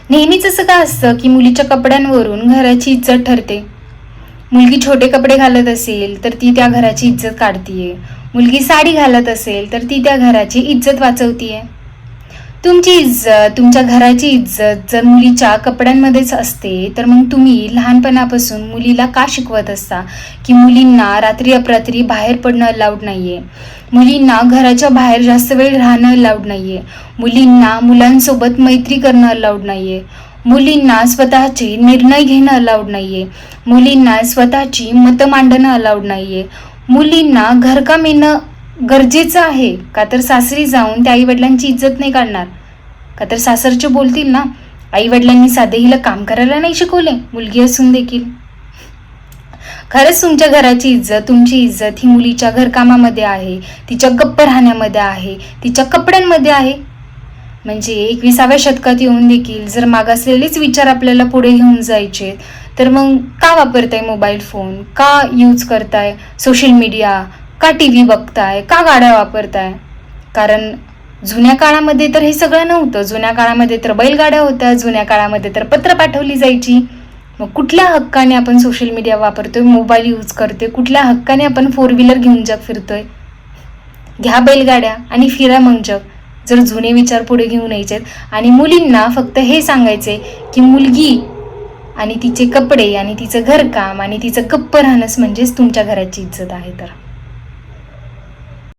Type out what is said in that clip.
नेहमीच असं का असतं की मुलीच्या कपड्यांवरून घराची इज्जत ठरते. मुलगी छोटे कपडे घालत असेल तर ती त्या घराची इज्जत काढतीये. मुलगी साडी घालत असेल तर ती त्या घराची इज्जत वाचवतीये. तुमची इज्जत, तुमच्या घराची इज्जत जर मुलीच्या कपड्यांमध्येच असते तर मग तुम्ही लहानपणापासून मुलीला का शिकवत असता की मुलींना रात्री अपरात्री बाहेर पडणं अलाउड नाहीये, मुलींना घराच्या बाहेर जास्त वेळ राहणं अलाउड नाहीये, मुलींना मुलांसोबत मैत्री करणं अलाउड नाहीये, मुलींना स्वतःचे निर्णय घेणं अलाउड नाहीये, मुलींना स्वतःची मतं मांडणं अलाउड नाहीये, मुलींना घरकाम येणं गरजेचं आहे का तर सासरी जाऊन त्या आई वडिलांची इज्जत नाही काढणार, का तर सासरचे बोलतील ना आई वडिलांनी साधे हिला काम करायला नाही शिकवले मुलगी असून देखील. खरंच तुमच्या घराची इज्जत, तुमची इज्जत ही मुलीच्या घरकामामध्ये आहे, तिच्या गप्प राहण्यामध्ये आहे, तिच्या कपड्यांमध्ये आहे. म्हणजे 21व्या शतकात येऊन देखील जर मागासलेलेच विचार आपल्याला पुढे घेऊन जायचे तर मग का वापरताय मोबाईल फोन, का यूज करताय सोशल मीडिया, का टी व्ही बघताय, का गाड्या वापरताय? कारण जुन्या काळामध्ये तर हे सगळं नव्हतं. जुन्या काळामध्ये तर बैलगाड्या होत्या, जुन्या काळामध्ये तर पत्र पाठवली जायची. मग कुठल्या हक्काने आपण सोशल मीडिया वापरतोय, मोबाईल यूज करतोय, कुठल्या हक्काने आपण 4 व्हीलर घेऊन जग फिरतोय? घ्या बैलगाड्या आणि फिरा मग जग. जर जुने विचार पुढे घेऊन यायचे आणि मुलींना फक्त हे सांगायचे की मुलगी आणि तिचे कपडे आणि तिचं घरकाम आणि तिचं गप्प राहणंच म्हणजेच तुमच्या घराची इज्जत आहे तर